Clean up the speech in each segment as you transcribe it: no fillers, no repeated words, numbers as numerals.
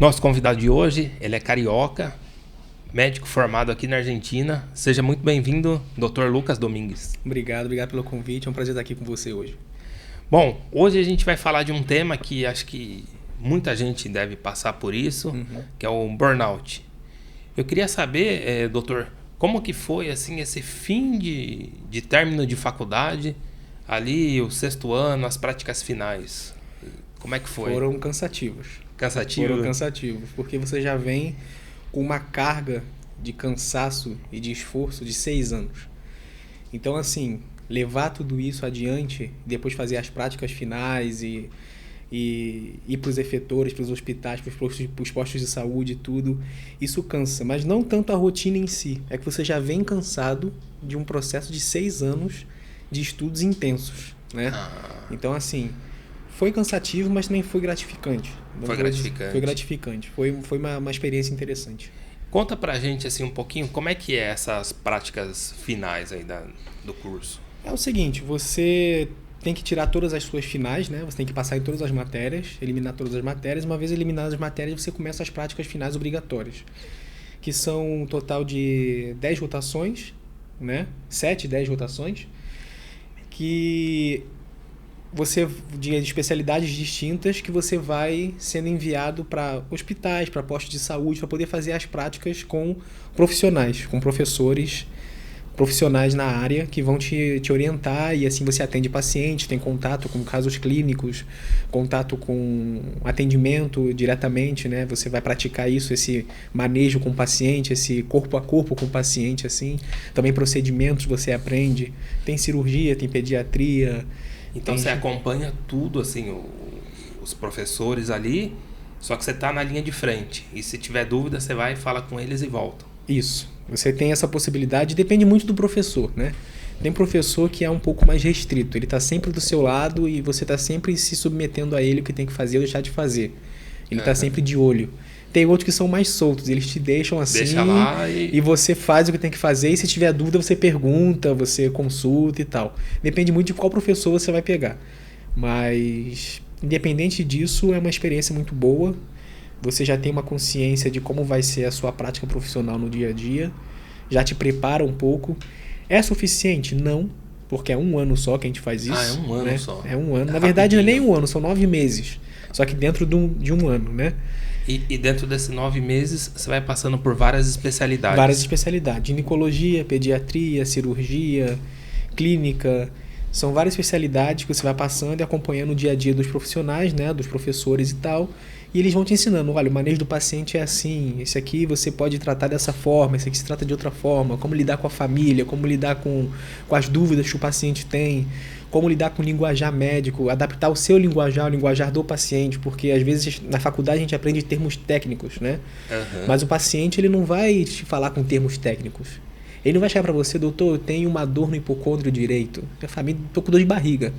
Nosso convidado de hoje, ele é carioca, médico formado aqui na Argentina. Seja muito bem-vindo, Dr. Lucas Domingues. Obrigado pelo convite. É um prazer estar aqui com você hoje. Bom, hoje a gente vai falar de um tema que acho que muita gente deve passar por isso, que é o burnout. Eu queria saber, doutor, como que foi assim, esse fim de término de faculdade, ali o 6º ano, as práticas finais. Como é que foi? Foram cansativos. Cansativo? Foram cansativos, porque você já vem com uma carga de cansaço e de esforço de 6 anos. Então, assim, levar tudo isso adiante, depois fazer as práticas finais e ir para os efetores, para os hospitais, para os postos de saúde e tudo, isso cansa. Mas não tanto a rotina em si, é que você já vem cansado de um processo de 6 anos de estudos intensos, né? Então, assim, foi cansativo, mas também foi gratificante. Foi gratificante. Foi gratificante. Foi uma experiência interessante. Conta pra gente assim um pouquinho como é que é essas práticas finais aí do curso. É o seguinte, você tem que tirar todas as suas finais, né? Você tem que passar em todas as matérias, eliminar todas as matérias. Uma vez eliminadas as matérias, você começa as práticas finais obrigatórias, que são um total de 10 rotações, né? 7, 10 rotações, que você de especialidades distintas, que você vai sendo enviado para hospitais, para postos de saúde, para poder fazer as práticas com profissionais, com professores profissionais na área que vão te orientar, e assim você atende pacientes, tem contato com casos clínicos, contato com atendimento diretamente, né? Você vai praticar isso, esse manejo com o paciente, esse corpo a corpo com o paciente, assim. Também procedimentos você aprende, tem cirurgia, tem pediatria. Então você acompanha tudo, assim, os professores ali, só que você está na linha de frente. E se tiver dúvida, você vai, fala com eles e volta. Isso. Você tem essa possibilidade, depende muito do professor, né? Tem professor que é um pouco mais restrito, ele está sempre do seu lado e você está sempre se submetendo a ele o que tem que fazer ou deixar de fazer. Ele está sempre de olho. Tem outros que são mais soltos, eles te deixam assim. Deixa lá e você faz o que tem que fazer, e se tiver dúvida você pergunta, você consulta e tal. Depende muito de qual professor você vai pegar. Mas, independente disso, é uma experiência muito boa. Você já tem uma consciência de como vai ser a sua prática profissional no dia a dia, já te prepara um pouco. É suficiente? Não, porque é 1 ano só que a gente faz isso. É 1 ano, né? Só. É 1 ano. Na verdade, não é nem 1 ano, são 9 meses. Só que dentro de um ano, né? E dentro desses 9 meses, você vai passando por várias especialidades. Várias especialidades. Ginecologia, pediatria, cirurgia, clínica. São várias especialidades que você vai passando e acompanhando o dia a dia dos profissionais, né? Dos professores e tal. E eles vão te ensinando, olha, o manejo do paciente é assim, esse aqui você pode tratar dessa forma, esse aqui se trata de outra forma, como lidar com a família, como lidar com as dúvidas que o paciente tem, como lidar com o linguajar médico, adaptar o seu linguajar ao linguajar do paciente, porque às vezes na faculdade a gente aprende termos técnicos, né? Mas o paciente ele não vai te falar com termos técnicos. Ele não vai chegar para você, doutor, eu tenho uma dor no hipocôndrio direito, a família, estou com dor de barriga.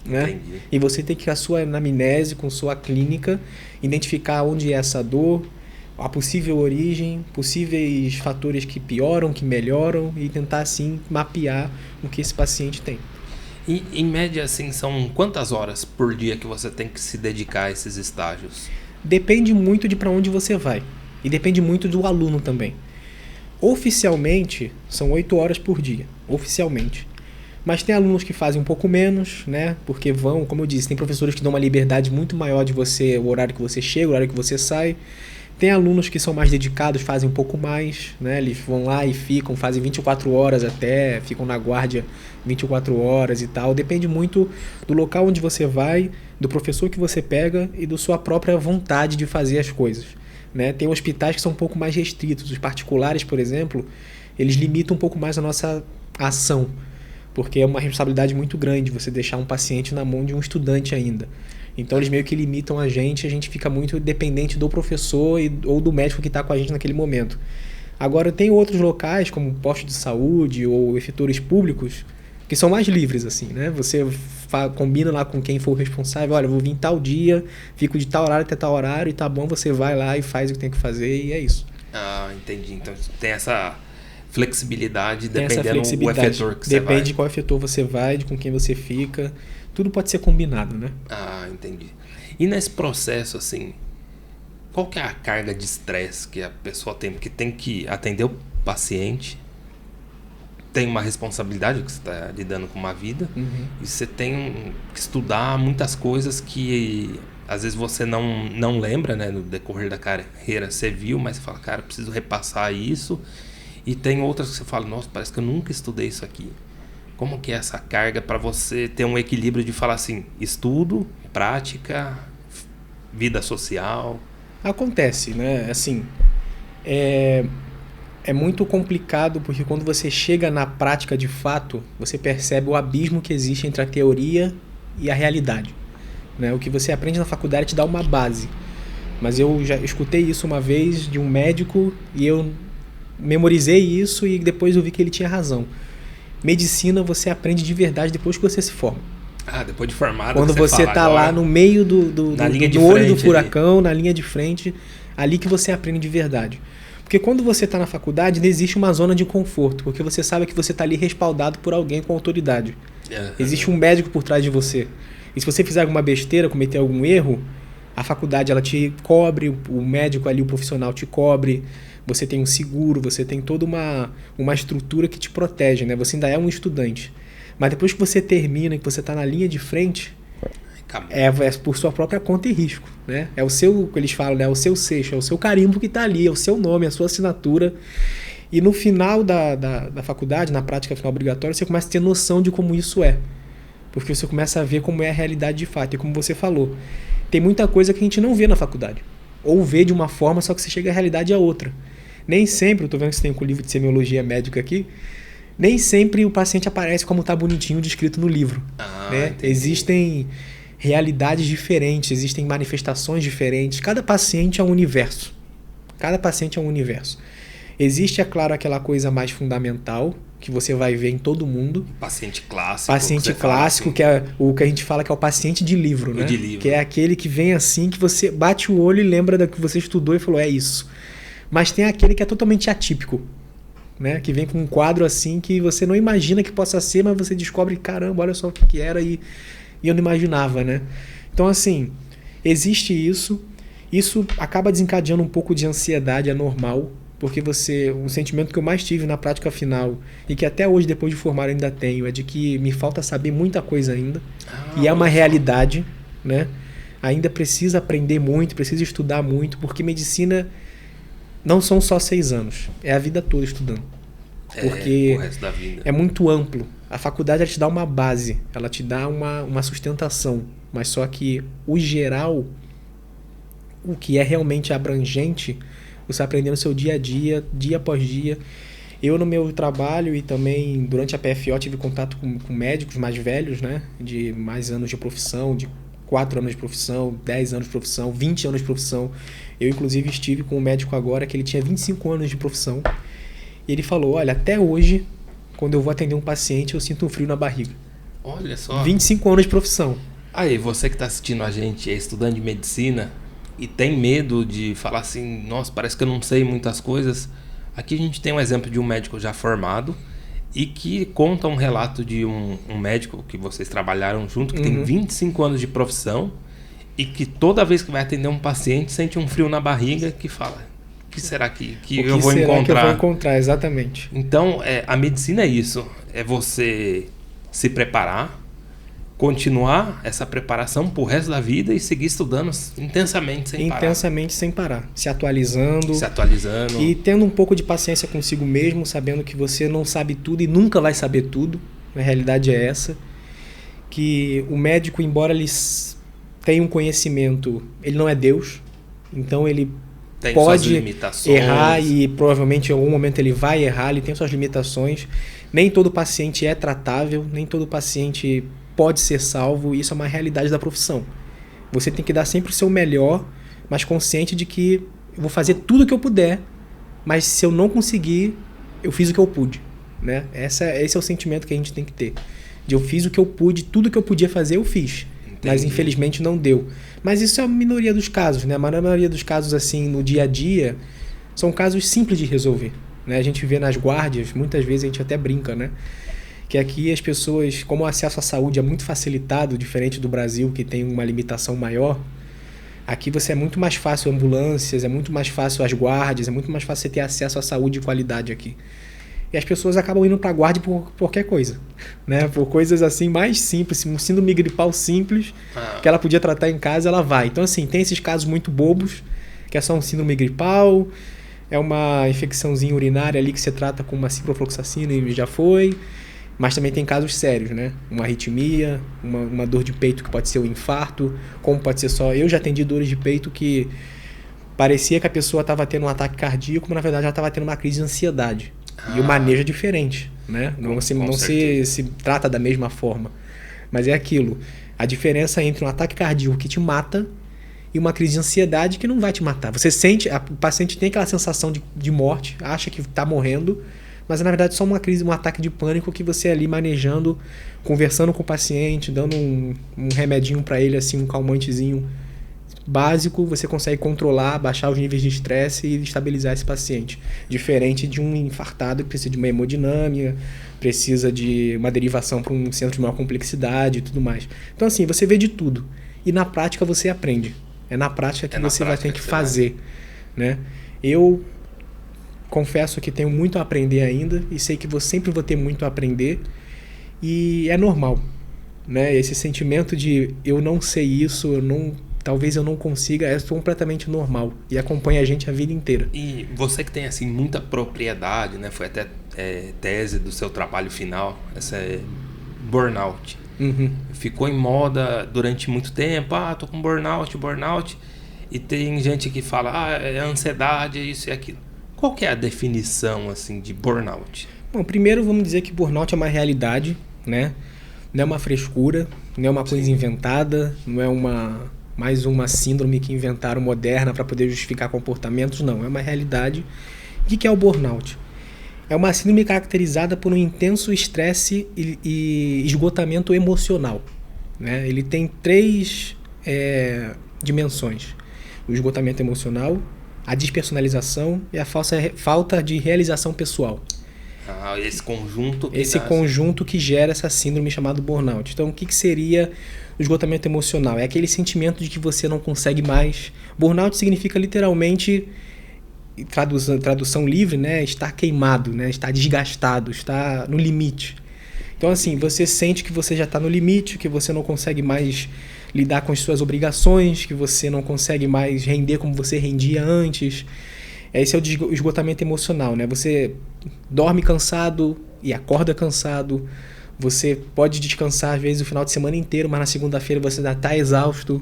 Né? E você tem que, com a sua anamnese, com sua clínica, identificar onde é essa dor, a possível origem, possíveis fatores que pioram, que melhoram, e tentar assim mapear o que esse paciente tem. E em média, assim, são quantas horas por dia que você tem que se dedicar a esses estágios? Depende muito de para onde você vai, e depende muito do aluno também. Oficialmente são 8 horas por dia, oficialmente. Mas tem alunos que fazem um pouco menos, né? Porque vão, como eu disse, tem professores que dão uma liberdade muito maior de você, o horário que você chega, o horário que você sai. Tem alunos que são mais dedicados, fazem um pouco mais, né? Eles vão lá e ficam, fazem 24 horas até, ficam na guarda 24 horas e tal. Depende muito do local onde você vai, do professor que você pega e da sua própria vontade de fazer as coisas, né? Tem hospitais que são um pouco mais restritos. Os particulares, por exemplo, eles limitam um pouco mais a nossa ação, porque é uma responsabilidade muito grande você deixar um paciente na mão de um estudante ainda. Então eles meio que limitam a gente fica muito dependente do professor ou do médico que está com a gente naquele momento. Agora tem outros locais, como postos de saúde ou efetores públicos, que são mais livres, assim, né? Você combina lá com quem for o responsável, olha, eu vou vir tal dia, fico de tal horário até tal horário, e tá bom, você vai lá e faz o que tem que fazer, e é isso. Ah, entendi. Então tem essa flexibilidade dependendo do efetor que você vai. Depende de qual efetor você vai, de com quem você fica. Tudo pode ser combinado, né? Ah, entendi. E nesse processo, assim, qual que é a carga de estresse que a pessoa tem? Porque tem que atender o paciente, tem uma responsabilidade, que você está lidando com uma vida, e você tem que estudar muitas coisas que às vezes você não lembra, né, no decorrer da carreira. Você viu, mas você fala, cara, preciso repassar isso. E tem outras que você fala, nossa, parece que eu nunca estudei isso aqui. Como que é essa carga para você ter um equilíbrio de falar assim, estudo, prática, vida social? Acontece, né? Assim, é muito complicado porque quando você chega na prática de fato, você percebe o abismo que existe entre a teoria e a realidade, né? O que você aprende na faculdade te dá uma base. Mas eu já escutei isso uma vez de um médico e eu memorizei isso e depois eu vi que ele tinha razão. Medicina você aprende de verdade depois que você se forma. Depois de formado. Quando você está lá no meio do olho do furacão, ali, na linha de frente, ali que você aprende de verdade. Porque quando você está na faculdade, não existe uma zona de conforto, porque você sabe que você está ali respaldado por alguém com autoridade. Existe um médico por trás de você. E se você fizer alguma besteira, cometer algum erro, a faculdade ela te cobre, o médico ali, o profissional te cobre, você tem um seguro, você tem toda uma estrutura que te protege, né? Você ainda é um estudante. Mas depois que você termina, que você está na linha de frente, é por sua própria conta e risco, né? É o seu, que eles falam, né? É o seu seixo, é o seu carimbo que está ali, é o seu nome, a sua assinatura. E no final da faculdade, na prática final obrigatória, você começa a ter noção de como isso é. Porque você começa a ver como é a realidade de fato. E como você falou, tem muita coisa que a gente não vê na faculdade. Ou vê de uma forma, só que você chega à realidade a outra. Nem sempre, eu estou vendo que você tem um livro de semiologia médica aqui, nem sempre o paciente aparece como está bonitinho descrito no livro. Né? Existem realidades diferentes, existem manifestações diferentes. Cada paciente é um universo. Cada paciente é um universo. Existe, é claro, aquela coisa mais fundamental que você vai ver em todo mundo. Paciente clássico. Paciente clássico, assim, que é o que a gente fala que é o paciente de livro, né? De livro. Que é aquele que vem assim, que você bate o olho e lembra da que você estudou e falou, é isso. Mas tem aquele que é totalmente atípico, né? Que vem com um quadro assim que você não imagina que possa ser, mas você descobre, caramba, olha só o que era e eu não imaginava, né? Então, assim, existe isso. Isso acaba desencadeando um pouco de ansiedade, é normal, porque um sentimento que eu mais tive na prática final e que até hoje, depois de formar, eu ainda tenho, é de que me falta saber muita coisa ainda. E é uma realidade, né? Ainda precisa aprender muito, precisa estudar muito, porque medicina não são só 6 anos, é a vida toda estudando. Porque o resto da vida. É muito amplo. A faculdade ela te dá uma base, ela te dá uma sustentação, mas só que o geral, o que é realmente abrangente, você aprender no seu dia a dia, dia após dia. Eu no meu trabalho e também durante a PFO tive contato com médicos mais velhos, né? De mais anos de profissão, de 4 anos de profissão, 10 anos de profissão, 20 anos de profissão. Eu inclusive estive com um médico agora que ele tinha 25 anos de profissão. E ele falou, olha, até hoje, quando eu vou atender um paciente, eu sinto um frio na barriga. Olha só. 25 anos de profissão. Aí, você que está assistindo a gente, é estudante de medicina e tem medo de falar assim, nossa, parece que eu não sei muitas coisas. Aqui a gente tem um exemplo de um médico já formado e que conta um relato de um médico que vocês trabalharam junto, que tem 25 anos de profissão e que toda vez que vai atender um paciente sente um frio na barriga que fala, o que será que eu vou encontrar? Que eu vou encontrar, exatamente. Então, a medicina é isso, é você se preparar, continuar essa preparação pro resto da vida e seguir estudando intensamente sem parar. Intensamente sem parar. Se atualizando. E tendo um pouco de paciência consigo mesmo, sabendo que você não sabe tudo e nunca vai saber tudo. A realidade é essa. Que o médico, embora ele tenha um conhecimento, ele não é Deus. Então ele tem pode limitações. Errar e provavelmente em algum momento ele vai errar, ele tem suas limitações. Nem todo paciente é tratável, nem todo paciente pode ser salvo, e isso é uma realidade da profissão. Você tem que dar sempre o seu melhor, mas consciente de que eu vou fazer tudo o que eu puder, mas se eu não conseguir, eu fiz o que eu pude, né? Esse é o sentimento que a gente tem que ter. De eu fiz o que eu pude, tudo o que eu podia fazer eu fiz. Entendi. Mas infelizmente não deu. Mas isso é a minoria dos casos, né? A maioria dos casos assim no dia a dia são casos simples de resolver, né? A gente vê nas guardas, muitas vezes a gente até brinca, né? Que aqui as pessoas, como o acesso à saúde é muito facilitado, diferente do Brasil, que tem uma limitação maior, Aqui você é muito mais fácil ambulâncias, é muito mais fácil as guardas, é muito mais fácil você ter acesso à saúde de qualidade aqui. E as pessoas acabam indo para a guarda por qualquer coisa, né? Por coisas assim mais simples, um síndrome gripal simples, que ela podia tratar em casa, ela vai. Então assim, tem esses casos muito bobos, que é só um síndrome gripal, é uma infecçãozinha urinária ali que você trata com uma ciprofloxacina e já foi. Mas também tem casos sérios, né? Uma arritmia, uma dor de peito que pode ser um infarto, como pode ser só... Eu já atendi dores de peito que parecia que a pessoa estava tendo um ataque cardíaco, mas na verdade ela estava tendo uma crise de ansiedade. E o manejo é diferente, né? Não se trata da mesma forma. Mas é aquilo. A diferença entre um ataque cardíaco que te mata e uma crise de ansiedade que não vai te matar. Você sente... O paciente tem aquela sensação de morte, acha que está morrendo, mas na verdade é só uma crise, um ataque de pânico que você ali manejando, conversando com o paciente, dando um remedinho para ele, assim, um calmantezinho básico, você consegue controlar, baixar os níveis de estresse e estabilizar esse paciente. Diferente de um infartado que precisa de uma hemodinâmica, precisa de uma derivação para um centro de maior complexidade e tudo mais. Então assim, você vê de tudo. E na prática você aprende. É na prática que você vai ter que fazer, né? Eu confesso que tenho muito a aprender ainda e sei que sempre vou ter muito a aprender e é normal, né? Esse sentimento de eu não sei isso, talvez eu não consiga, é completamente normal e acompanha a gente a vida inteira. E você que tem assim muita propriedade, né? Foi até tese do seu trabalho final, essa é burnout. Uhum. Ficou em moda durante muito tempo, tô com burnout, e tem gente que fala, é ansiedade, isso e aquilo. Qual que é a definição assim de burnout? Bom, primeiro vamos dizer que burnout é uma realidade, né? Não é uma frescura, não é uma coisa inventada, não é mais uma síndrome que inventaram moderna para poder justificar comportamentos, não. É uma realidade. O que é o burnout? É uma síndrome caracterizada por um intenso estresse e esgotamento emocional, né? Ele tem 3 dimensões. O esgotamento emocional, a despersonalização e a falta de realização pessoal. Esse conjunto que gera essa síndrome chamada burnout. Então, o que seria o esgotamento emocional? É aquele sentimento de que você não consegue mais. Burnout significa literalmente, tradução livre, né? Estar queimado, né? Estar desgastado, estar no limite. Então, assim, você sente que você já está no limite, que você não consegue mais lidar com as suas obrigações, que você não consegue mais render como você rendia antes. Esse é o esgotamento emocional, né? Você dorme cansado e acorda cansado. Você pode descansar, às vezes, o final de semana inteiro, mas na segunda-feira você ainda está exausto.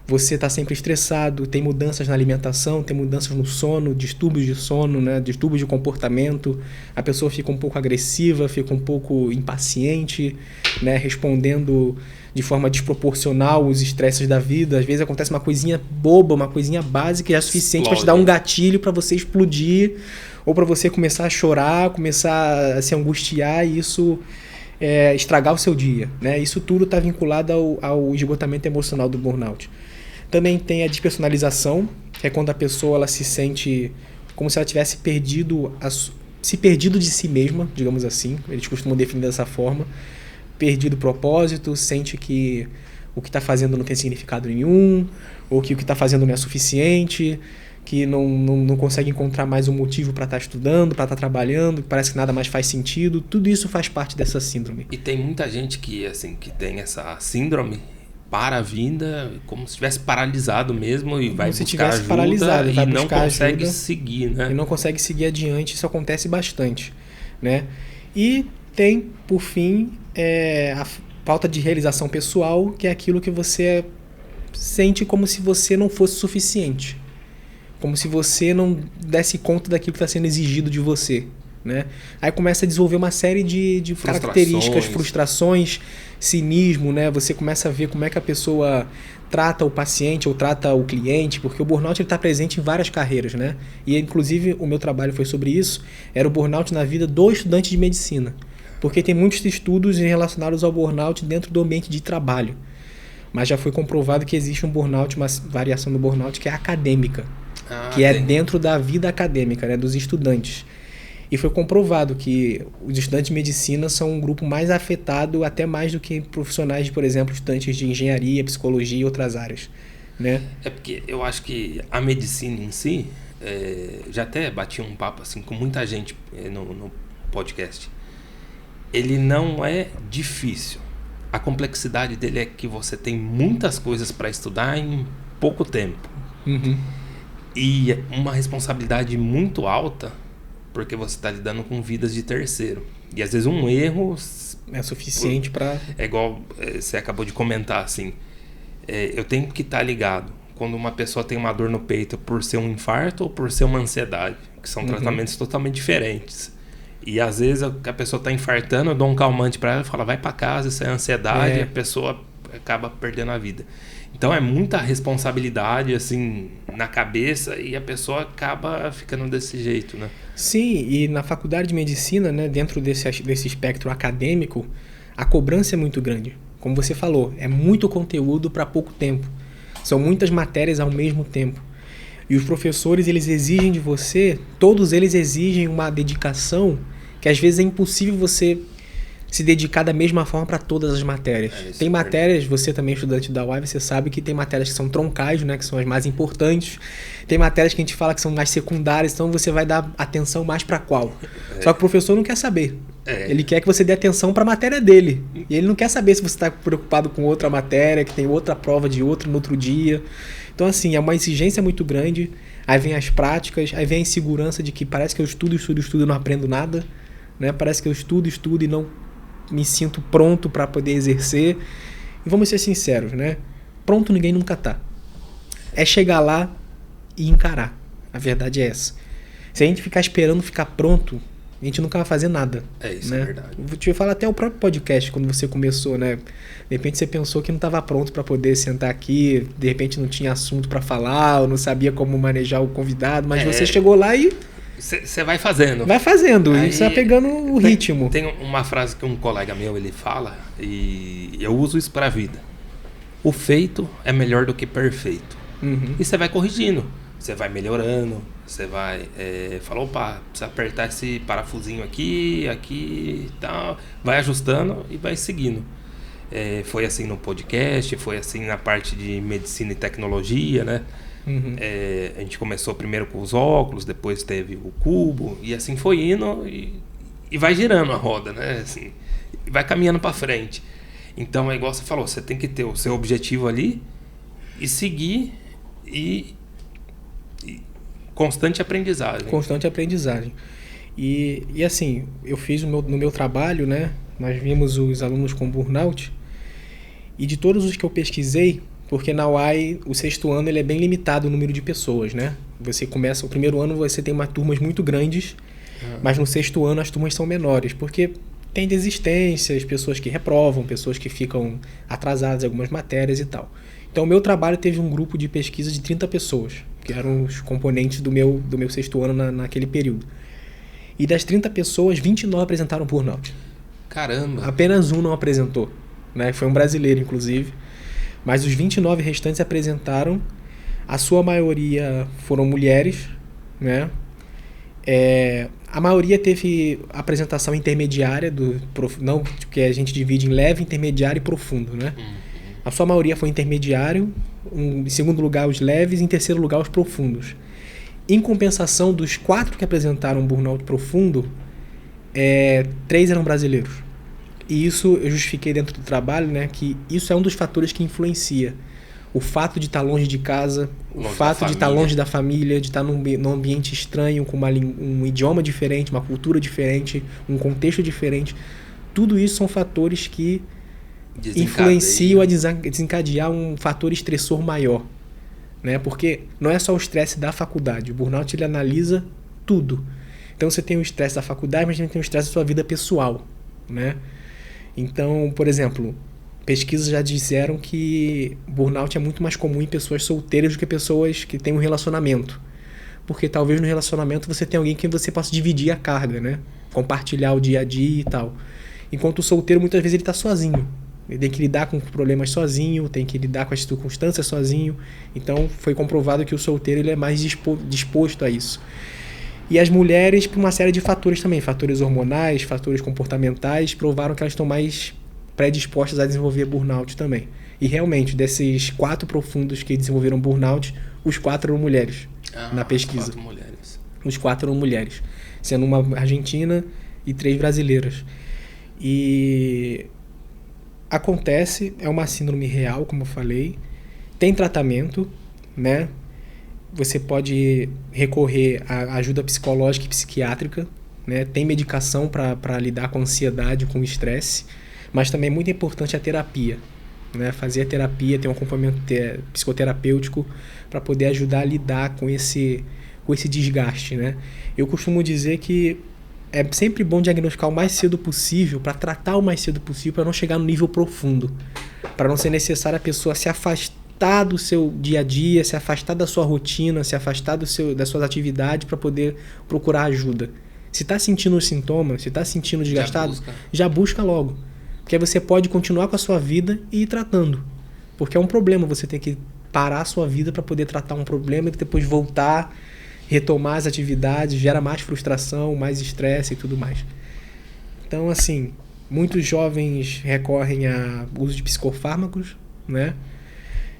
Você está sempre estressado, tem mudanças na alimentação, tem mudanças no sono, distúrbios de sono, né? Distúrbios de comportamento. A pessoa fica um pouco agressiva, fica um pouco impaciente, né? Respondendo de forma desproporcional os estresses da vida. Às vezes acontece uma coisinha boba, uma coisinha básica, já é suficiente para te dar um gatilho para você explodir ou para você começar a chorar, começar a se angustiar e isso estragar o seu dia, né? Isso tudo está vinculado ao esgotamento emocional do burnout. Também tem a despersonalização, que é quando a pessoa ela se sente como se ela tivesse perdido de si mesma, digamos assim. Eles costumam definir dessa forma. Perdido o propósito, sente que o que está fazendo não tem significado nenhum, ou que o que está fazendo não é suficiente, que não consegue encontrar mais um motivo para estar estudando, para estar trabalhando, que parece que nada mais faz sentido. Tudo isso faz parte dessa síndrome. E tem muita gente que tem essa síndrome para a vida como se estivesse paralisado mesmo e vai buscar ajuda paralisado, e não consegue seguir, né? E não consegue seguir adiante, isso acontece bastante, né? E tem, por fim, a falta de realização pessoal, que é aquilo que você sente como se você não fosse suficiente. Como se você não desse conta daquilo que está sendo exigido de você, né? Aí começa a desenvolver uma série de características, frustrações, cinismo, né? Você começa a ver como é que a pessoa trata o paciente ou trata o cliente, porque o burnout está presente em várias carreiras, né? E inclusive o meu trabalho foi sobre isso, era o burnout na vida do estudante de medicina. Porque tem muitos estudos relacionados ao burnout dentro do ambiente de trabalho. Mas já foi comprovado que existe um burnout, uma variação do burnout que é acadêmica. Que é dentro da vida acadêmica, né, dos estudantes. E foi comprovado que os estudantes de medicina são um grupo mais afetado, até mais do que profissionais de, por exemplo, estudantes de engenharia, psicologia e outras áreas. né? É porque eu acho que a medicina em si, já até bati um papo assim com muita gente no podcast. Ele não é difícil. A complexidade dele é que você tem muitas coisas para estudar em pouco tempo. Uhum. E uma responsabilidade muito alta, porque você está lidando com vidas de terceiro. E às vezes um erro é suficiente para... É igual você acabou de comentar, assim. Eu tenho que estar ligado quando uma pessoa tem uma dor no peito por ser um infarto ou por ser uma ansiedade, que são tratamentos totalmente diferentes. E às vezes a pessoa está infartando, eu dou um calmante para ela e falo, vai para casa, isso é ansiedade, e a pessoa acaba perdendo a vida. Então é muita responsabilidade assim na cabeça e a pessoa acaba ficando desse jeito, né? Sim, e na faculdade de medicina, né, dentro desse espectro acadêmico, a cobrança é muito grande. Como você falou, é muito conteúdo para pouco tempo. São muitas matérias ao mesmo tempo. E os professores, eles exigem de você, todos eles exigem uma dedicação que às vezes é impossível você se dedicar da mesma forma para todas as matérias. Tem matérias, você também estudante da UAI, você sabe que tem matérias que são troncais, né, que são as mais importantes. Tem matérias que a gente fala que são mais secundárias, então você vai dar atenção mais para qual? Só que o professor não quer saber. Ele quer que você dê atenção para a matéria dele. E ele não quer saber se você está preocupado com outra matéria, que tem outra prova de outra no outro dia. Então, assim, é uma exigência muito grande. Aí vem as práticas, aí vem a insegurança de que parece que eu estudo e não aprendo nada. Né? Parece que eu estudo e não me sinto pronto para poder exercer. E vamos ser sinceros, né? Pronto ninguém nunca tá. É chegar lá e encarar. A verdade é essa. Se a gente ficar esperando ficar pronto, a gente nunca vai fazer nada. Isso, né? é verdade. Vou te falar até o próprio podcast, quando você começou, né? De repente você pensou que não estava pronto para poder sentar aqui, de repente não tinha assunto para falar, ou não sabia como manejar o convidado, mas você chegou lá e... Você vai fazendo. Vai fazendo, aí, e você vai pegando o ritmo. Tem uma frase que um colega meu, ele fala, e eu uso isso para a vida. O feito é melhor do que perfeito. E você vai corrigindo, você vai melhorando, você vai... falar, opa, precisa apertar esse parafusinho aqui e tal. Vai ajustando e vai seguindo. Foi assim no podcast, foi assim na parte de medicina e tecnologia, né? A gente começou primeiro com os óculos, depois teve o cubo, e assim foi indo e vai girando a roda, né? Assim, vai caminhando para frente. Então é igual você falou, você tem que ter o seu objetivo ali e seguir e constante aprendizagem. Constante aprendizagem. E assim, eu fiz no meu trabalho, né? Nós vimos os alunos com burnout, e de todos os que eu pesquisei, porque na UAI, o 6º ano, ele é bem limitado o número de pessoas, né? Você começa, o primeiro ano você tem turmas muito grandes, mas no 6º ano as turmas são menores, porque tem desistências, pessoas que reprovam, pessoas que ficam atrasadas em algumas matérias e tal. Então o meu trabalho teve um grupo de pesquisa de 30 pessoas, que eram os componentes do meu 6º ano naquele período. E das 30 pessoas, 29 apresentaram burnout. Caramba! Apenas um não apresentou, né? Foi um brasileiro, inclusive. Mas os 29 restantes apresentaram. A sua maioria foram mulheres, né? A maioria teve apresentação intermediária, não, que a gente divide em leve, intermediário e profundo, né? A sua maioria foi intermediário, em segundo lugar os leves, em terceiro lugar os profundos. Em compensação, dos 4 que apresentaram burnout profundo, 3 eram brasileiros. E isso eu justifiquei dentro do trabalho, né, que isso é um dos fatores que influencia. O fato de estar longe de casa, o fato de estar longe da família, de estar num ambiente estranho, com um idioma diferente, uma cultura diferente, um contexto diferente. Tudo isso são fatores que influenciam a desencadear um fator estressor maior. Né? Porque não é só o estresse da faculdade. O burnout, ele analisa tudo. Então você tem o estresse da faculdade, mas também tem o estresse da sua vida pessoal. Né? Então, por exemplo, pesquisas já disseram que burnout é muito mais comum em pessoas solteiras do que pessoas que têm um relacionamento. Porque talvez no relacionamento você tenha alguém que você possa dividir a carga, né? Compartilhar o dia a dia e tal. Enquanto o solteiro, muitas vezes, ele está sozinho. Ele tem que lidar com problemas sozinho, tem que lidar com as circunstâncias sozinho. Então, foi comprovado que o solteiro ele é mais disposto a isso. E as mulheres, por uma série de fatores também, fatores hormonais, fatores comportamentais, provaram que elas estão mais predispostas a desenvolver burnout também. E realmente, desses 4 profundos que desenvolveram burnout, os 4 eram mulheres na pesquisa. 4 mulheres. Os 4 eram mulheres, sendo uma argentina e 3 brasileiras. E acontece, é uma síndrome real, como eu falei, tem tratamento, né? Você pode recorrer à ajuda psicológica e psiquiátrica, né? Tem medicação para lidar com a ansiedade, com o estresse, mas também é muito importante a terapia, né? Fazer a terapia, ter um acompanhamento psicoterapêutico para poder ajudar a lidar com esse desgaste, né? Eu costumo dizer que é sempre bom diagnosticar o mais cedo possível, para tratar o mais cedo possível, para não chegar no nível profundo, para não ser necessário a pessoa se afastar do seu dia a dia, se afastar da sua rotina, se afastar das suas atividades para poder procurar ajuda. Se está sentindo os sintomas, se está sentindo desgastado, já busca logo. Porque aí você pode continuar com a sua vida e ir tratando. Porque é um problema você ter que parar a sua vida para poder tratar um problema e depois voltar, retomar as atividades, gera mais frustração, mais estresse e tudo mais. Então, assim, muitos jovens recorrem ao uso de psicofármacos, né?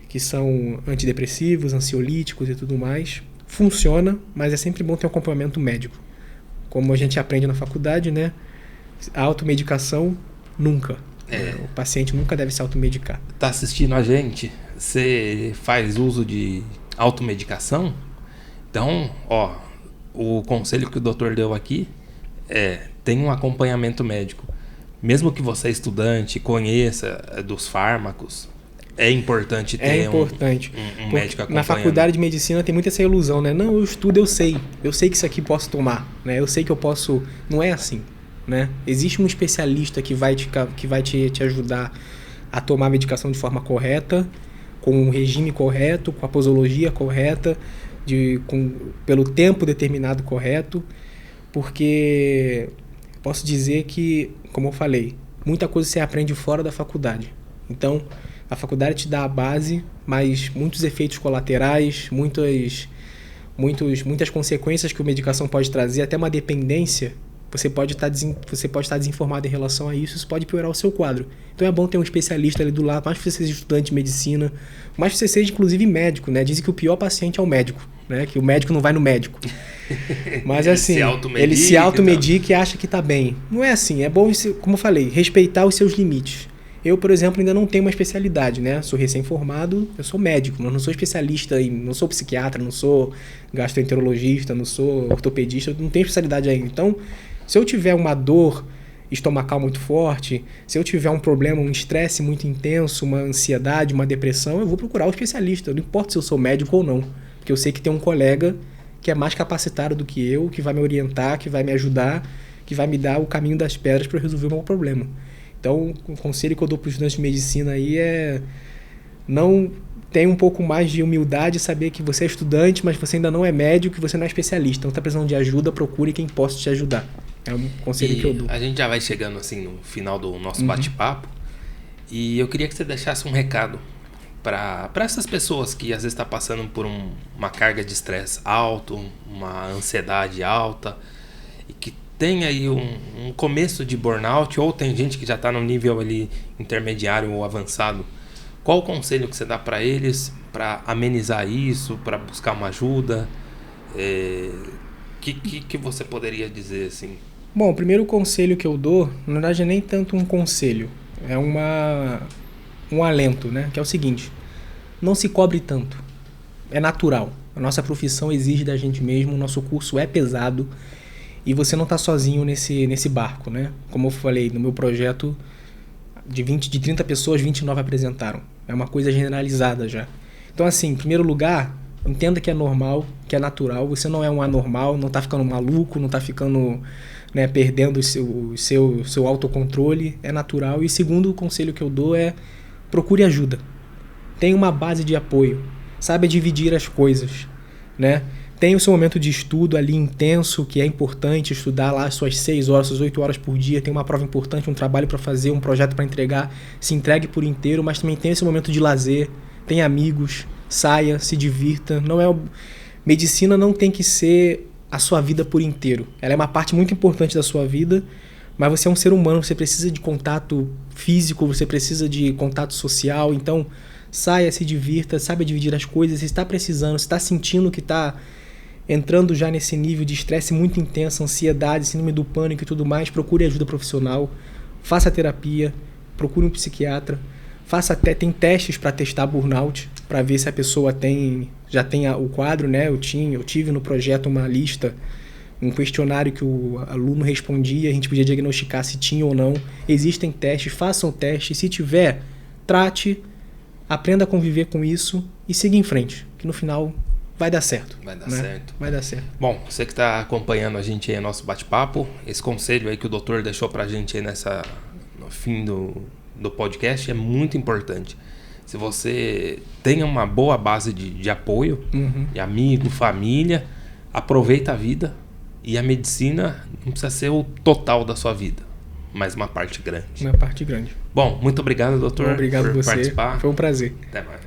Que são antidepressivos, ansiolíticos e tudo mais. Funciona, mas é sempre bom ter um acompanhamento médico. Como a gente aprende na faculdade, né? A automedicação, nunca. O paciente nunca deve se automedicar. Tá assistindo a gente? Você faz uso de automedicação? Então, o conselho que o doutor deu aqui tem um acompanhamento médico. Mesmo que você é estudante, conheça dos fármacos, é importante ter um médico acompanhando. Na faculdade de medicina tem muita essa ilusão, né? Não, eu estudo, eu sei que isso aqui posso tomar, né? Eu sei que eu posso... Não é assim, né? Existe um especialista que vai te ajudar a tomar a medicação de forma correta, com o regime correto, com a posologia correta, pelo tempo determinado correto, porque posso dizer que, como eu falei, muita coisa você aprende fora da faculdade. Então, a faculdade te dá a base, mas muitos efeitos colaterais, muitas consequências que a medicação pode trazer, até uma dependência, você pode estar desinformado em relação a isso pode piorar o seu quadro. Então é bom ter um especialista ali do lado, mais que você seja estudante de medicina, mais que você seja inclusive médico, né? Dizem que o pior paciente é o médico, né? Que o médico não vai no médico. Mas assim, ele se automedica e acha que está bem. Não é assim, é bom, como eu falei, respeitar os seus limites. Eu, por exemplo, ainda não tenho uma especialidade, né? Sou recém-formado, eu sou médico, mas não sou especialista, não sou psiquiatra, não sou gastroenterologista, não sou ortopedista, não tenho especialidade ainda. Então, se eu tiver uma dor estomacal muito forte, se eu tiver um problema, um estresse muito intenso, uma ansiedade, uma depressão, eu vou procurar o especialista. Não importa se eu sou médico ou não, porque eu sei que tem um colega que é mais capacitado do que eu, que vai me orientar, que vai me ajudar, que vai me dar o caminho das pedras para resolver o meu problema. Então, o conselho que eu dou para os estudantes de medicina aí é não ter um pouco mais de humildade, saber que você é estudante, mas você ainda não é médico, que você não é especialista. Então, está precisando de ajuda, procure quem possa te ajudar. É um conselho que eu dou. A gente já vai chegando assim no final do nosso bate-papo e eu queria que você deixasse um recado para essas pessoas que às vezes estão passando por uma carga de estresse alto, uma ansiedade alta e que tem aí um começo de burnout, ou tem gente que já está no nível ali intermediário ou avançado. Qual o conselho que você dá para eles para amenizar isso, para buscar uma ajuda? Que você poderia dizer assim? Bom, o primeiro conselho que eu dou, na verdade é nem tanto um conselho, é um alento, né? Que é o seguinte, não se cobre tanto, é natural. A nossa profissão exige da gente mesmo, o nosso curso é pesado, e você não está sozinho nesse barco, né? Como eu falei, no meu projeto, de 30 pessoas, 29 apresentaram. É uma coisa generalizada já. Então, assim, em primeiro lugar, entenda que é normal, que é natural. Você não é um anormal, não está ficando maluco, não está ficando, né, perdendo o seu autocontrole. É natural. E segundo conselho que eu dou é procure ajuda. Tenha uma base de apoio. Saiba dividir as coisas, né? Tem o seu momento de estudo ali intenso, que é importante estudar lá as suas 6 horas, suas 8 horas por dia. Tem uma prova importante, um trabalho para fazer, um projeto para entregar. Se entregue por inteiro, mas também tem esse momento de lazer. Tem amigos, saia, se divirta. Medicina não tem que ser a sua vida por inteiro. Ela é uma parte muito importante da sua vida, Mas você é um ser humano, você precisa de contato físico, você precisa de contato social. Então, saia, se divirta, saiba dividir as coisas. Se está precisando, se está sentindo que está entrando já nesse nível de estresse muito intenso, ansiedade, síndrome do pânico e tudo mais, procure ajuda profissional, faça terapia, procure um psiquiatra, tem testes para testar burnout, para ver se a pessoa já tem o quadro, né? Eu tive no projeto uma lista, um questionário que o aluno respondia, a gente podia diagnosticar se tinha ou não. Existem testes, façam testes, se tiver, trate, aprenda a conviver com isso e siga em frente, que no final vai dar certo. Vai dar certo. Vai dar certo. Bom, você que está acompanhando a gente aí, nosso bate-papo, esse conselho aí que o doutor deixou pra gente aí no fim do podcast é muito importante. Se você tem uma boa base de apoio, de amigo, família, aproveita a vida. E a medicina não precisa ser o total da sua vida, mas uma parte grande. Uma parte grande. Bom, muito obrigado, doutor, Obrigado por você. participar. Foi um prazer. Até mais.